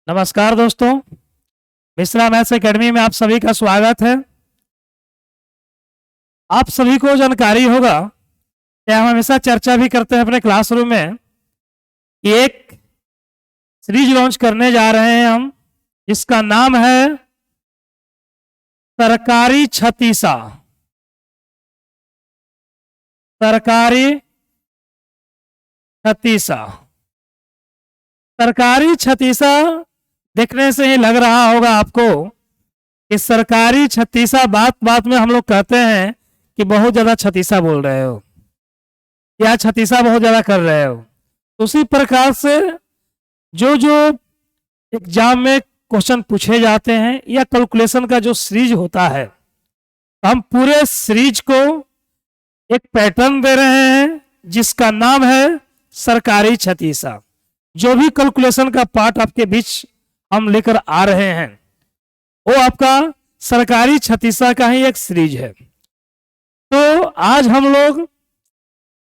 नमस्कार दोस्तों, Mishra maths academy में आप सभी का स्वागत है। आप सभी को जानकारी होगा कि हम हमेशा चर्चा भी करते हैं अपने क्लासरूम में कि एक सीरीज लॉन्च करने जा रहे हैं हम, जिसका नाम है सरकारी छतीसा। सरकारी छतीसा। सरकारी छतीसा देखने से ही लग रहा होगा आपको कि सरकारी छतीसा बात बात में हम लोग कहते हैं कि बहुत ज्यादा छतीसा बोल रहे हो या छतीसा बहुत ज्यादा कर रहे हो। उसी प्रकार से जो जो एग्जाम में क्वेश्चन पूछे जाते हैं या कैलकुलेशन का जो सीरीज होता है, हम पूरे सीरीज को एक पैटर्न दे रहे हैं जिसका नाम है सरकारी छतीसा। जो भी कैलकुलेशन का पार्ट आपके बीच हम लेकर आ रहे हैं वो आपका सरकारी छतीसा का ही एक सीरीज है। तो आज हम लोग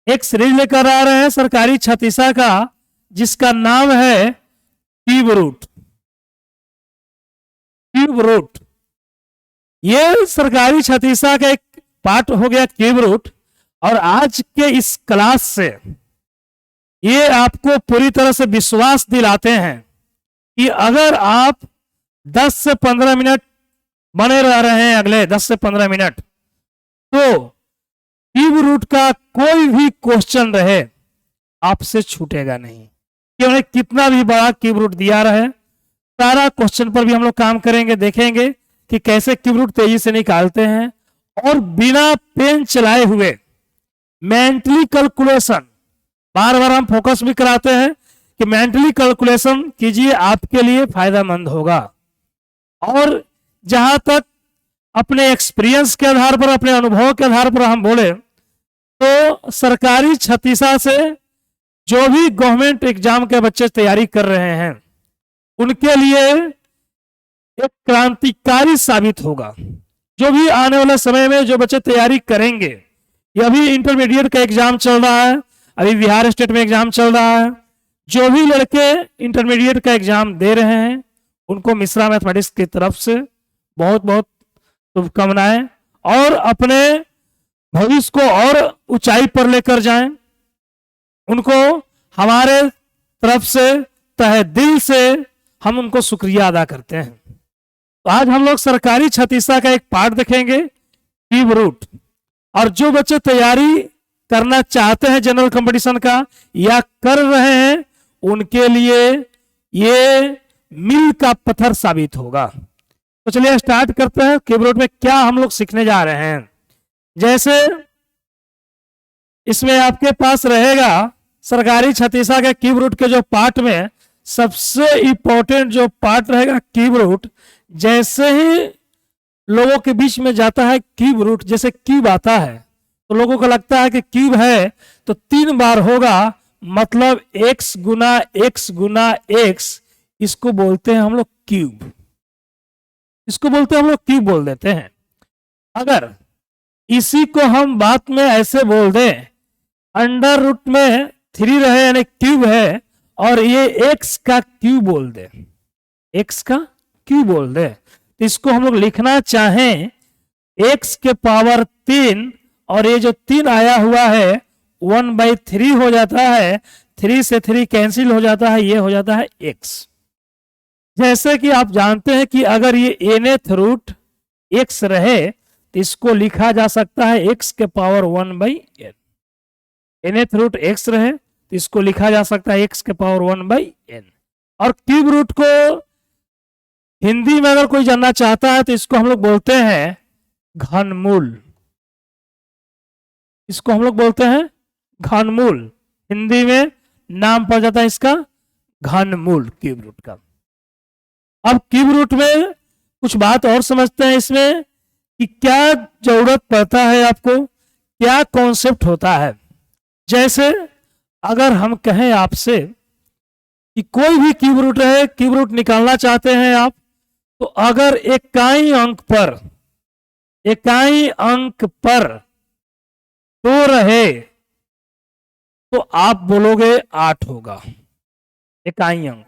एक सीरीज लेकर आ रहे हैं सरकारी छतीसा का, जिसका नाम है क्यूब रूट। क्यूब रूट ये सरकारी छतीसा का एक पार्ट हो गया क्यूब रूट। और आज के इस क्लास से ये आपको पूरी तरह से विश्वास दिलाते हैं कि अगर आप 10 से 15 मिनट बने रह रहे हैं, अगले 10 से 15 मिनट, तो क्यूब रूट का कोई भी क्वेश्चन रहे आपसे छूटेगा नहीं। कि उन्हें कितना भी बड़ा क्यूब रूट दिया रहे, सारा क्वेश्चन पर भी हम लोग काम करेंगे, देखेंगे कि कैसे क्यूब रूट तेजी से निकालते हैं। और बिना पेन चलाए हुए मेंटली कैलकुलेशन, बार बार हम फोकस भी कराते हैं कि मेंटली कैलकुलेशन कीजिए, आपके लिए फायदेमंद होगा। और जहां तक अपने एक्सपीरियंस के आधार पर, अपने अनुभव के आधार पर हम बोले तो सरकारी छतीसा से जो भी गवर्नमेंट एग्जाम के बच्चे तैयारी कर रहे हैं उनके लिए एक क्रांतिकारी साबित होगा। जो भी आने वाले समय में जो बच्चे तैयारी करेंगे, ये अभी इंटरमीडिएट का एग्जाम चल रहा है, अभी बिहार स्टेट में एग्जाम चल रहा है, जो भी लड़के इंटरमीडिएट का एग्जाम दे रहे हैं उनको मिश्रा मैथमेटिक्स की तरफ से बहुत बहुत शुभकामनाएं, और अपने भविष्य को और ऊंचाई पर लेकर जाएं। उनको हमारे तरफ से तहे दिल से हम उनको शुक्रिया अदा करते हैं। तो आज हम लोग सरकारी छतीसा का एक पार्ट देखेंगे, क्यूब रूट। और जो बच्चे तैयारी करना चाहते हैं जनरल कंपटीशन का या कर रहे हैं, उनके लिए ये मील का पत्थर साबित होगा। तो चलिए स्टार्ट करते हैं। क्यूब रूट में क्या हम लोग सीखने जा रहे हैं। जैसे इसमें आपके पास रहेगा सरकारी छतीसा के क्यूब रूट के जो पार्ट में सबसे इंपॉर्टेंट जो पार्ट रहेगा क्यूब रूट। जैसे ही लोगों के बीच में जाता है क्यूब रूट, जैसे क्यूब आता है तो लोगों को लगता है कि क्यूब है तो 3 बार होगा, मतलब x गुना x गुना x, इसको बोलते हैं हम लोग क्यूब। इसको बोलते हैं हम लोग क्यूब बोल देते हैं। अगर इसी को हम बात में ऐसे बोल दें, अंडर रूट में 3 रहे यानी क्यूब है, और ये x का क्यूब बोल दे, x का क्यूब बोल दे, तो इसको हम लोग लिखना चाहें x के पावर 3, और ये जो 3 आया हुआ है 1/3 हो जाता है, 3 से 3 कैंसिल हो जाता है, ये हो जाता है x। जैसे कि आप जानते हैं कि अगर ये nth रूट x रहे तो इसको लिखा जा सकता है x के power 1/n। nth root x रहे तो इसको लिखा जा सकता है x के पावर 1/n। और क्यूब रूट को हिंदी में अगर कोई जानना चाहता है तो इसको हम लोग बोलते हैं घनमूल। इसको हम लोग बोलते हैं घनमूल। हिंदी में नाम पड़ जाता है इसका घनमूल क्यूब रूट का। अब क्यूब रूट में कुछ बात और समझते हैं इसमें कि क्या जरूरत पड़ता है आपको, क्या कॉन्सेप्ट होता है। जैसे अगर हम कहें आपसे कि कोई भी क्यूब रूट है, क्यूब रूट निकालना चाहते हैं आप, तो अगर इकाई अंक पर 2 रहे तो आप बोलोगे 8 होगा। इकाई अंक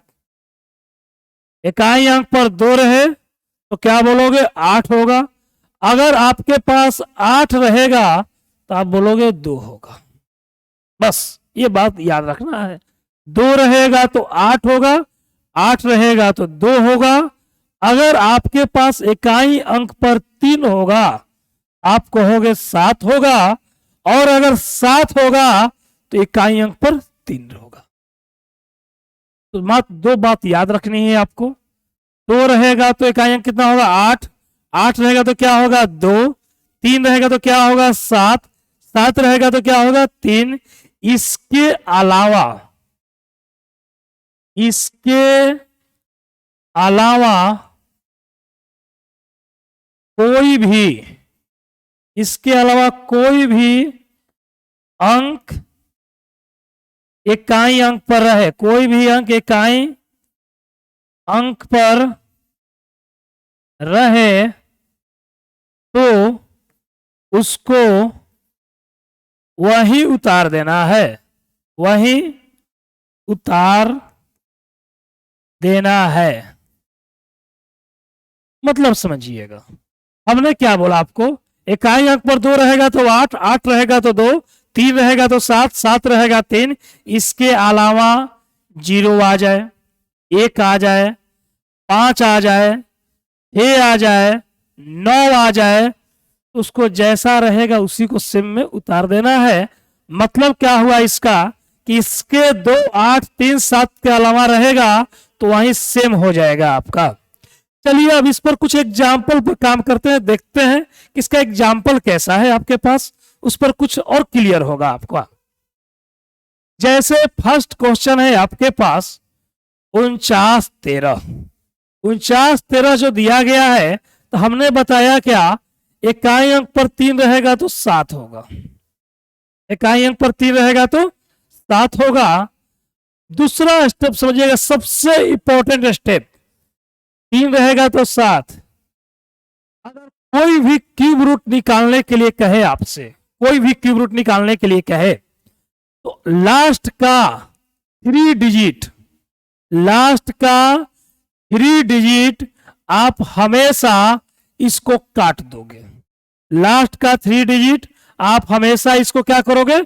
इकाई अंक पर 2 रहे तो क्या बोलोगे 8 होगा। अगर आपके पास 8 रहेगा तो आप बोलोगे 2 होगा। बस ये बात याद रखना है। 2 रहेगा तो 8 होगा, 8 रहेगा तो 2 होगा। अगर आपके पास इकाई अंक पर 3 होगा आप कहोगे 7 होगा, और अगर 7 होगा तो इकाई अंक पर 3 होगा। तो मात्र 2 बात याद रखनी है आपको। 2 रहेगा तो इकाई अंक कितना होगा 8, 8 रहेगा तो क्या होगा 2, 3 रहेगा तो क्या होगा 7, 7 रहेगा तो क्या होगा 3। इसके अलावा कोई भी अंक इकाई अंक पर रहे, कोई भी अंक इकाई अंक पर रहे तो उसको वही उतार देना है, वही उतार देना है। मतलब समझिएगा, हमने क्या बोला आपको, इकाई अंक पर 2 रहेगा तो 8, 8 रहेगा तो 2, 3 रहेगा तो 7, 7 रहेगा 3। इसके अलावा 0 आ जाए, 1 आ जाए, 5 आ जाए, 6 आ जाए, 9 आ जाए, उसको जैसा रहेगा उसी को सेम में उतार देना है। मतलब क्या हुआ इसका कि इसके 2, 8, 3, 7 के अलावा रहेगा तो वहीं सेम हो जाएगा आपका। चलिए अब इस पर कुछ एग्जाम्पल पर काम करते हैं, देखते हैं कि इसका एग्जाम्पल कैसा है आपके पास, उस पर कुछ और क्लियर होगा आपका। जैसे फर्स्ट क्वेश्चन है आपके पास 49, 13। 49, 13 जो दिया गया है तो हमने बताया क्या, इकाई अंक पर 3 रहेगा तो 7 होगा, इकाई अंक पर 3 रहेगा तो 7 होगा। दूसरा स्टेप समझिएगा, सबसे इंपॉर्टेंट स्टेप, 3 रहेगा तो 7। अगर कोई भी क्यूब रूट निकालने के लिए कहे आपसे, कोई भी क्यूब रूट निकालने के लिए कहे तो लास्ट का 3 डिजिट आप हमेशा इसको काट दोगे। लास्ट का 3 डिजिट आप हमेशा इसको क्या करोगे,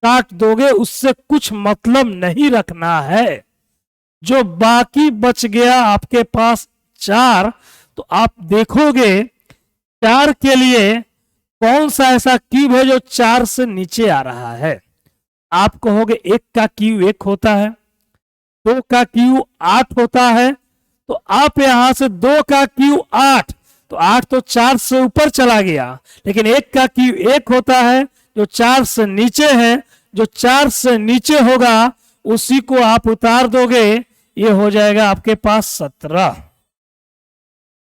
काट दोगे। उससे कुछ मतलब नहीं रखना है। जो बाकी बच गया आपके पास 4, तो आप देखोगे 4 के लिए कौन सा ऐसा क्यूब है जो 4 से नीचे आ रहा है। आप कहोगे 1 का क्यूब 1 होता है, 2 का क्यूब 8 होता है, तो आप यहां से 2 का क्यूब 8, तो 8 तो 4 से ऊपर चला गया, लेकिन 1 का क्यूब 1 होता है जो 4 से नीचे है। जो 4 से नीचे होगा उसी को आप उतार दोगे, ये हो जाएगा आपके पास 17।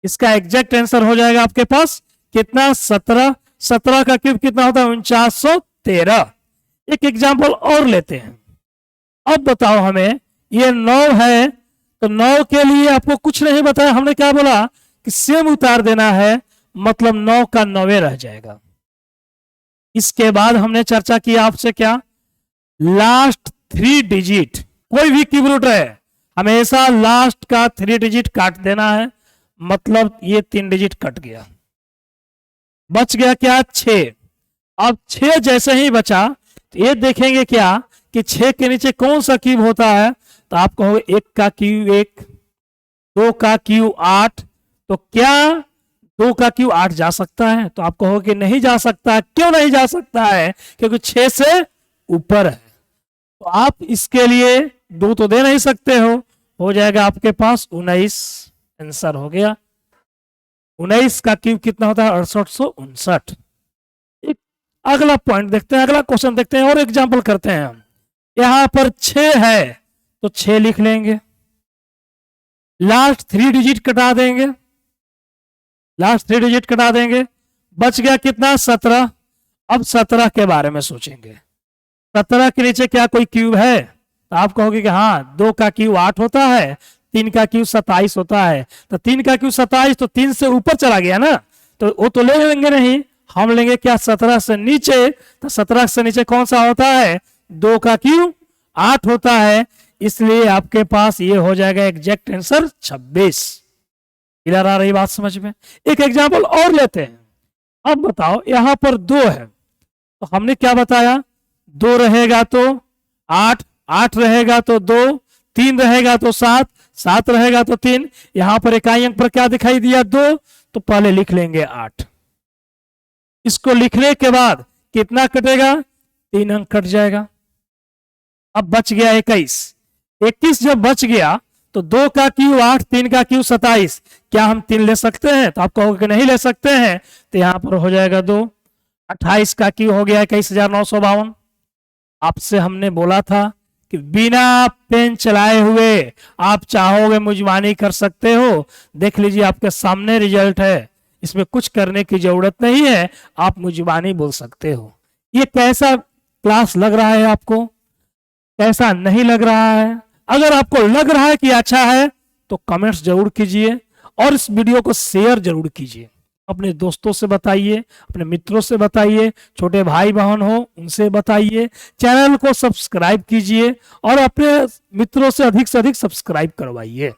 इसका एग्जैक्ट आंसर हो जाएगा आपके पास कितना, 17। 17 का क्यूब कितना होता है 4913। एक एग्जांपल और लेते हैं। अब बताओ हमें, ये 9 है तो 9 के लिए आपको कुछ नहीं बताया, हमने क्या बोला कि सेम उतार देना है, मतलब 9 का 9 रह जाएगा। इसके बाद हमने चर्चा की आपसे क्या, लास्ट 3 डिजिट, कोई भी क्यूब रूट है हमेशा लास्ट का 3 डिजिट काट देना है, मतलब ये 3 डिजिट कट गया, बच गया क्या 6। अब 6 जैसे ही बचा तो ये देखेंगे क्या कि 6 के नीचे कौन सा क्यूब होता है, तो आप कहोगे 1 का क्यूब 1, 2 का क्यूब 8, तो क्या 2 का क्यूब 8 जा सकता है, तो आप कहोगे नहीं जा सकता। क्यों नहीं जा सकता है, क्योंकि 6 से ऊपर है। तो आप इसके लिए 2 तो दे नहीं सकते हो जाएगा आपके पास 19। आंसर हो गया। 19 का क्यूब कितना होता है 6859। एक अगला पॉइंट देखते हैं, अगला क्वेश्चन देखते हैं और एग्जांपल करते हैं हम। यहां पर 6 है तो 6 लिख लेंगे, लास्ट 3 डिजिट कटा देंगे, लास्ट 3 डिजिट कटा देंगे, बच गया कितना 17। अब 17 के बारे में सोचेंगे, 17 के नीचे क्या कोई क्यूब है, तो आप कहोगे कि हाँ 2 का क्यूब 8 होता है, 3 का क्यूब 27 होता है, तो 3 का क्यूब 27 तो 3 से ऊपर चला गया ना, तो वो तो ले लेंगे नहीं, हम लेंगे क्या 17 से नीचे। तो 17 से नीचे कौन सा होता है, 2 का क्यूब 8 होता है। इसलिए आपके पास ये हो जाएगा एग्जैक्ट आंसर 26। क्लियर आ रही बात समझ में? एक एग्जाम्पल और लेते हैं। अब बताओ यहां पर 2 है, तो हमने क्या बताया, 2 रहेगा तो 8, 8 रहेगा तो 2, 3 रहेगा तो 7, 7 रहेगा तो 3। यहां पर इकाई अंक पर क्या दिखाई दिया, 2, तो पहले लिख लेंगे 8। इसको लिखने के बाद कितना कटेगा, 3 अंक कट जाएगा। अब बच गया 21। 21 जब बच गया तो 2 का क्यू 8, 3 का क्यू 27। क्या हम 3 ले सकते हैं? तो आप कहोगे कि नहीं ले सकते हैं, तो यहां पर हो जाएगा 2। 28 का क्यू हो गया 21,952। आपसे हमने बोला था कि बिना पेन चलाए हुए आप चाहोगे मुजवानी कर सकते हो। देख लीजिए आपके सामने रिजल्ट है, इसमें कुछ करने की जरूरत नहीं है, आप मुजवानी बोल सकते हो। ये कैसा क्लास लग रहा है आपको, कैसा नहीं लग रहा है? अगर आपको लग रहा है कि अच्छा है तो कमेंट्स जरूर कीजिए और इस वीडियो को शेयर जरूर कीजिए। अपने दोस्तों से बताइए, अपने मित्रों से बताइए, छोटे भाई बहन हो उनसे बताइए, चैनल को सब्सक्राइब कीजिए और अपने मित्रों से अधिक सब्सक्राइब करवाइए।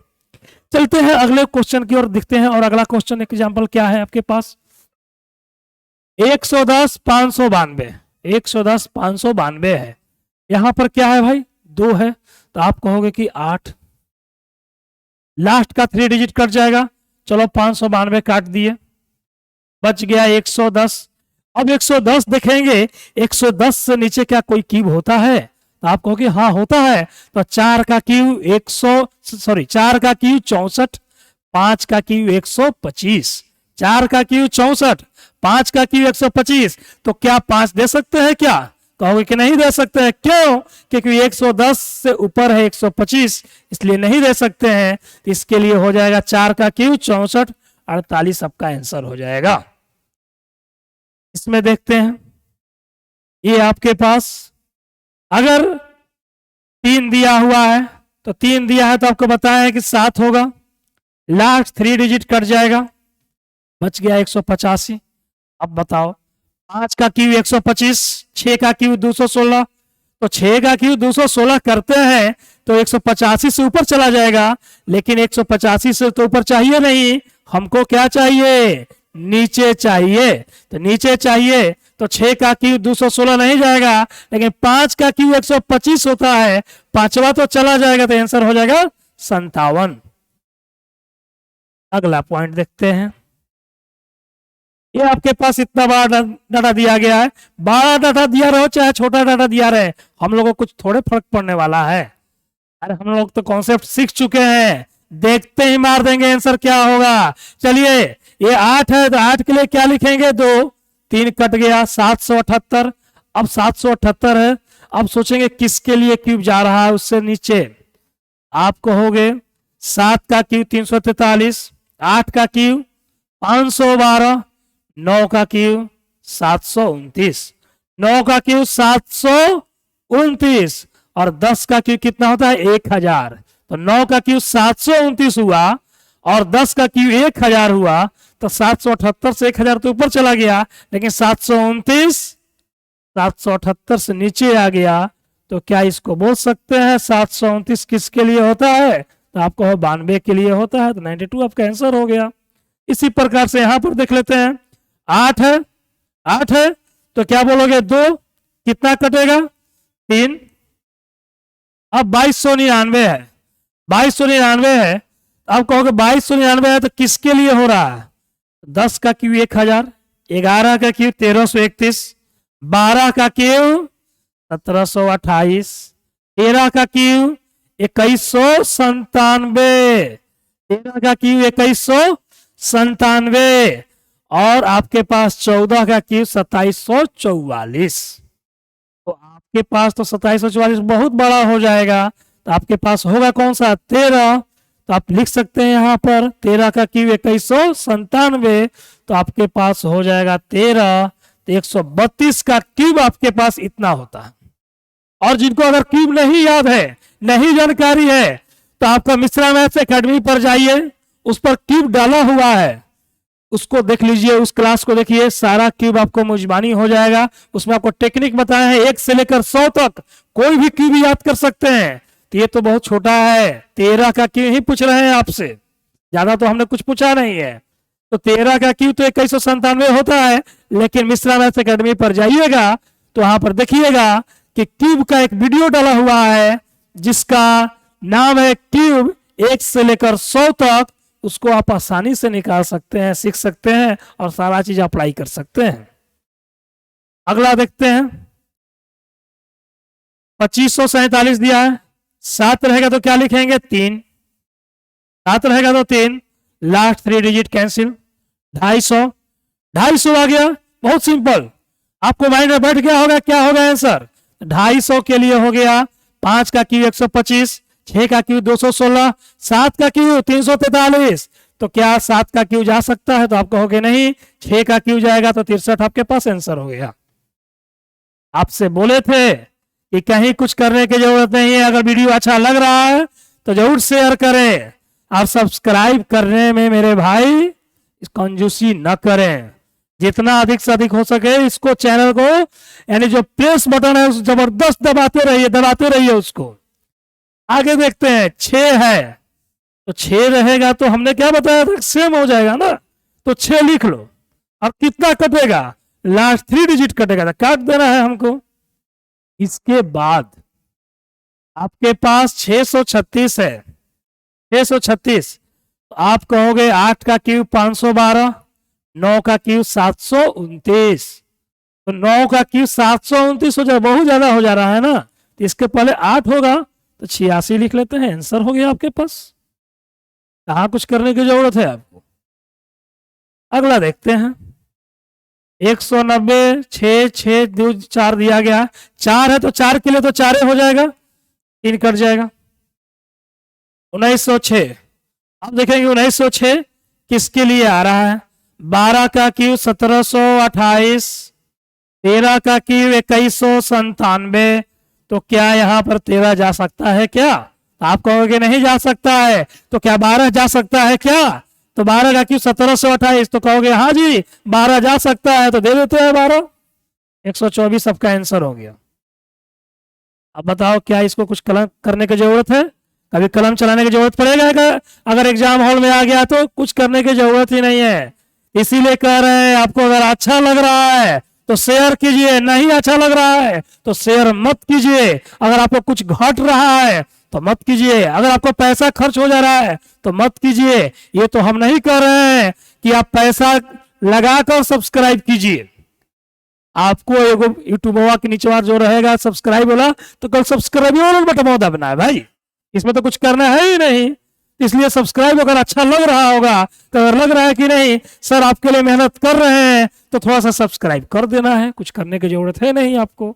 चलते हैं अगले क्वेश्चन की ओर, दिखते हैं। और अगला क्वेश्चन एग्जाम्पल क्या है आपके पास, 110 592। 110 592 है। यहां पर क्या है भाई, 2 है, तो आप कहोगे कि 8, लास्ट का 3 डिजिट कट जाएगा। चलो 592 काट दिए, बच गया 110। अब 110 देखेंगे, 110 से नीचे क्या कोई क्यूब होता है? तो आप कहोगे हाँ होता है। तो 4 का क्यूब 4 का क्यूब 64, 5 का क्यूब 125। 4 का क्यूब 64, 5 का क्यूब 125। तो क्या 5 दे सकते हैं क्या? कहोगे कि नहीं दे सकते हैं। क्यों? क्योंकि 110 से ऊपर है 125, इसलिए नहीं दे सकते हैं। इसके लिए हो जाएगा 4 का क्यूब 64, 48 आपका आंसर हो जाएगा। इसमें देखते हैं, ये आपके पास अगर 3 दिया हुआ है तो 3 दिया है तो आपको बताया है कि 7 होगा, लास्ट 3 डिजिट कट जाएगा, बच गया 185। अब बताओ 5 का क्यू 125, 6 का क्यू 216। तो 6 का क्यू 216 करते हैं तो 185 से ऊपर चला जाएगा, लेकिन 185 से तो ऊपर चाहिए नहीं, हमको क्या चाहिए, नीचे चाहिए। तो नीचे चाहिए तो 6 का क्यू 216 नहीं जाएगा, लेकिन 5 का क्यू 125 होता है, 5वां तो चला जाएगा, तो आंसर हो जाएगा 57। अगला पॉइंट देखते हैं। ये आपके पास इतना बड़ा डाटा दिया गया है, बड़ा डाटा दिया रहो चाहे छोटा डाटा दिया रहे, हम लोगों को कुछ थोड़े फर्क पड़ने वाला है। अरे हम लोग तो कॉन्सेप्ट सीख चुके हैं, देखते ही मार देंगे आंसर क्या होगा। चलिए ये 8 है तो 8 के लिए क्या लिखेंगे, 2, 3 कट गया 778। अब 778 है, अब सोचेंगे किसके लिए क्यूब जा रहा है उससे नीचे। आप कहोगे 7 का क्यूब 343, 8 का क्यूब 512, 9 का क्यूब 729, 9 का क्यूब 729 और 10 का क्यूब कितना होता है 1000। तो 9 का क्यूब 729 हुआ और 10 का क्यूब 1000 हुआ, तो 778 से 1000 तो ऊपर चला गया, लेकिन 729 778 से नीचे आ गया। तो क्या इसको बोल सकते हैं 729 किसके लिए होता है? तो आपको 92 के लिए होता है, तो 92 आपका आंसर हो गया। इसी प्रकार से यहां पर देख लेते हैं, 8 है, 8 है तो क्या बोलोगे 2, कितना कटेगा 3। अब 2299 है, 2299 है, आप कहोगे 2299 है तो किसके लिए हो रहा है? 10 का क्यू 1000, 11 का क्यू 1331, 12 का क्यू 1728, 13 का क्यू 2197, 13 का क्यू 2197 और आपके पास 14 का क्यू 2744। तो आपके पास तो 2744 बहुत बड़ा हो जाएगा, तो आपके पास होगा कौन सा 13। तो आप लिख सकते हैं यहां पर 13 का क्यूब 2197, तो आपके पास हो जाएगा 13। तो 132 का क्यूब आपके पास इतना होता है। और जिनको अगर क्यूब नहीं याद है, नहीं जानकारी है, तो आपका मिश्रा मैथ्स एकेडमी पर जाइए, उस पर क्यूब डाला हुआ है, उसको देख लीजिए, उस क्लास को देखिए, सारा क्यूब आपको मुजबानी हो जाएगा। उसमें आपको टेक्निक बताया है 1 से लेकर 100 तक कोई भी क्यूब याद कर सकते हैं। तो ये तो बहुत छोटा है, 13 का क्यू ही पूछ रहे हैं आपसे, ज्यादा तो हमने कुछ पूछा नहीं है। तो 13 का क्यू तो 2197 होता है, लेकिन मिश्रा मैथ्स एकेडमी पर जाइएगा तो वहां पर देखिएगा कि क्यूब का एक वीडियो डाला हुआ है जिसका नाम है क्यूब 1 से लेकर 100 तक। उसको आप आसानी से निकाल सकते हैं, सीख सकते हैं और सारा चीज अप्लाई कर सकते हैं। अगला देखते हैं, 2547 दिया है, 7 रहेगा तो क्या लिखेंगे 3, 7 रहेगा तो 3, लास्ट 3 डिजिट कैंसिल, 250, 250 आ गया। बहुत सिंपल, आपको माइंड में बैठ गया होगा क्या होगा आंसर। 250 के लिए हो गया 5 का क्यू 125, 6 का क्यू 216, 7 का क्यू 343। तो क्या 7 का क्यू जा सकता है, तो आप कहोगे नहीं, 6 का क्यू जाएगा तो 63 आपके पास आंसर हो गया। आपसे बोले थे कि कहीं कुछ करने की जरूरत नहीं है, अगर वीडियो अच्छा लग रहा है तो जरूर शेयर करें और सब्सक्राइब करने में मेरे भाई कंजूसी न करें, जितना अधिक से अधिक हो सके इसको, चैनल को, यानी जो प्रेस बटन है उस जबरदस्त दबाते रहिए उसको। आगे देखते हैं, 6 है तो 6 रहेगा तो हमने क्या बताया था, सेम हो जाएगा ना, तो 6 लिख लो। अब कितना कटेगा, लास्ट 3 डिजिट कटेगा, तो काट देना है हमको। इसके बाद आपके पास 636 है, 636, तो आप कहोगे 8 का क्यूब 512, 9 का क्यूब 729, तो 9 का क्यूब 729 हो जाए, बहुत ज्यादा हो जा रहा है ना, तो इसके पहले 8 होगा तो 86 लिख लेते हैं, आंसर हो गया आपके पास। कहां कुछ करने की जरूरत है आपको। अगला देखते हैं, 190, 6, 6, 2, 4 दिया गया, 4 है तो 4 के लिए तो 4 हो जाएगा, 3 कट जाएगा। 1906, अब देखेंगे 1906 किसके लिए आ रहा है। 12 का क्यू 1728, 13 का क्यू 2197, तो क्या यहां पर 13 जा सकता है क्या, आप कहोगे नहीं जा सकता है, तो क्या 12 जा सकता है क्या, तो 12 का क्यू 1728, तो कहोगे हाँ जी 12 जा सकता है, तो दे देते हैं 12, 124 सबका आंसर हो गया। अब बताओ क्या इसको कुछ कलम करने की जरूरत है, कभी कलम चलाने की जरूरत पड़ेगा अगर एग्जाम हॉल में आ गया तो कुछ करने की जरूरत ही नहीं है। इसीलिए कह रहे हैं आपको अगर अच्छा लग रहा है तो शेयर कीजिए, नहीं अच्छा लग रहा है तो शेयर मत कीजिए, अगर आपको कुछ घट रहा है तो मत कीजिए, अगर आपको पैसा खर्च हो जा रहा है तो मत कीजिए। ये तो हम नहीं कह रहे हैं कि आप पैसा लगाकर सब्सक्राइब कीजिए, आपको एगो यूट्यूबवा के नीचे जो रहेगा सब्सक्राइब वाला, तो कल सब्सक्राइब वाला बटन दबना है भाई, इसमें तो कुछ करना है ही नहीं। इसलिए सब्सक्राइब अगर अच्छा लग रहा होगा, तो अगर लग रहा है कि नहीं सर आपके लिए मेहनत कर रहे हैं, तो थोड़ा सा सब्सक्राइब कर देना है, कुछ करने की जरूरत है नहीं आपको।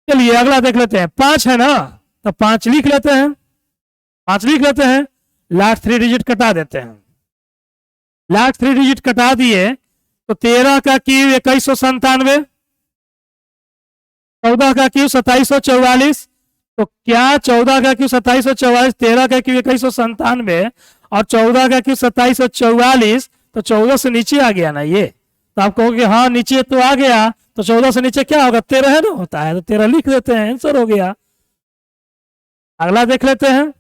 चलिए अगला देख लेते हैं, 5 है ना, तो 5 लिख लेते हैं, 5 लिख लेते हैं, लास्ट 3 डिजिट कटा देते हैं। लास्ट 3 डिजिट कटा दिए तो 13 का क्यू 2197, 14 का क्यू 2744, तो क्या 14 का क्यू 2744, 13 का क्यू 2197 और 14 का क्यू 2744, तो 14 से नीचे आ गया ना ये, तो आप कहोगे हाँ नीचे तो आ गया, तो 14 से नीचे क्या होगा, 13 है ना होता है, तो 13 लिख देते हैं, आंसर हो गया। अगला देख लेते हैं,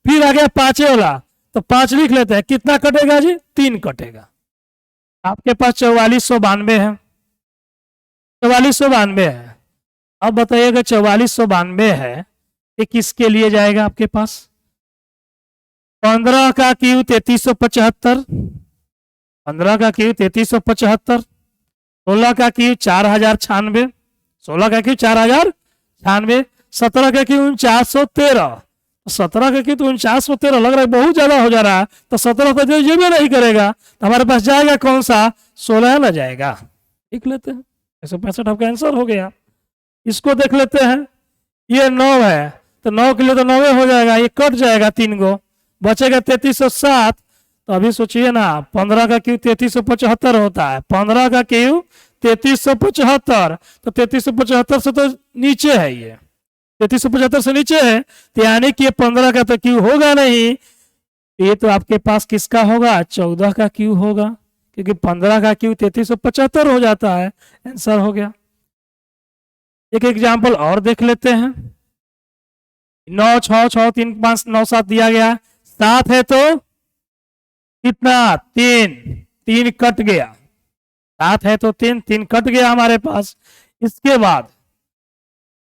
फिर आ गया 5 वाला, तो 5 लिख लेते हैं, कितना कटेगा जी, 3 कटेगा। आपके पास 4492 है, 4492 है। अब बताइएगा 4492 है, ये किसके लिए जाएगा आपके पास। 15 का क्यू 3375, 15 का क्यू 3375, 16 का क्यू 4096, 16 का क्यू 4096, 17 का क्यू 4913, 17 का क्यू तो 4913 लग रहा है बहुत ज्यादा हो जा रहा है, तो 17 तो ये भी नहीं करेगा, तो हमारे पास जाएगा कौन सा, 16 ना जाएगा, लिख लेते हैं, 165 आपका आंसर हो गया। इसको देख लेते हैं, ये 9 है, तो 9 के लिए तो 9 हो जाएगा, ये कट जाएगा 3 गो, बचेगा 3307, तो अभी सोचिए ना 15 का क्यू 3375 होता है, 15 का क्यू 3375, तो 3375 से तो नीचे है, ये 3375 से नीचे है, तो यानी कि 15 का तो क्यू होगा नहीं, ये तो आपके पास किसका होगा, 14 का क्यू होगा, क्योंकि 15 का क्यू 3375 हो जाता है, आंसर हो गया। एक एग्जाम्पल और देख लेते हैं, 9 6 6 3 5 9 7 दिया गया, 7 है तो कितना 3, 3 कट गया, 7 है तो 3, 3 कट गया हमारे पास। इसके बाद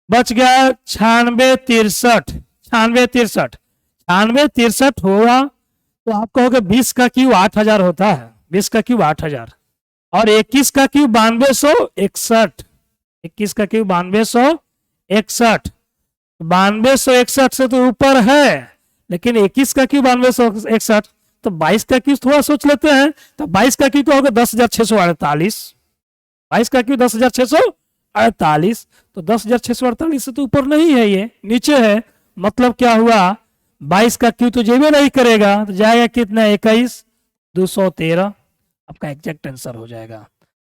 बच गया 96 63, 96 63, 96 63 होगा तो आप कहोगे 20 का क्यूब 8000 होता है, 20 का क्यूब 8000, और 21 का क्यूब 9261, 21 का क्यूब 9261, 9261 से तो ऊपर है, लेकिन 21 का क्यूब 9261, तो 22 का क्यूब थोड़ा सोच लेते हैं, तो 22 का क्यूब होगा 10,648, 22 का क्यूब 10,648, तो 10,648 से तो ऊपर नहीं है, ये नीचे है, मतलब क्या हुआ 22 का क्यूब तो जेबे नहीं करेगा, तो जाएगा कितना 21 213, आपका एग्जैक्ट आंसर हो जाएगा।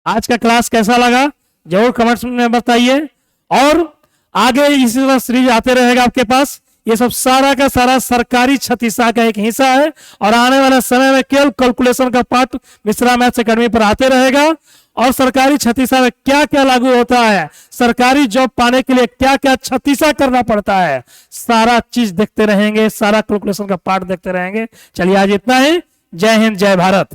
आज का क्लास कैसा लगा जरूर कमेंट्स में बताइए, और आगे इसी तरह सीरीज आते रहेगा आपके पास। ये सब सारा का सारा सरकारी छत्तीसा का एक हिस्सा है, और आने वाले समय में केवल कैलकुलेशन का पार्ट मिश्रा मैथ्स एकेडमी पर आते रहेगा, और सरकारी छत्तीसा में क्या क्या लागू होता है, सरकारी जॉब पाने के लिए क्या क्या छत्तीसा करना पड़ता है, सारा चीज देखते रहेंगे, सारा कैलकुलेशन का पार्ट देखते रहेंगे। चलिए आज इतना ही, जय हिंद जय भारत।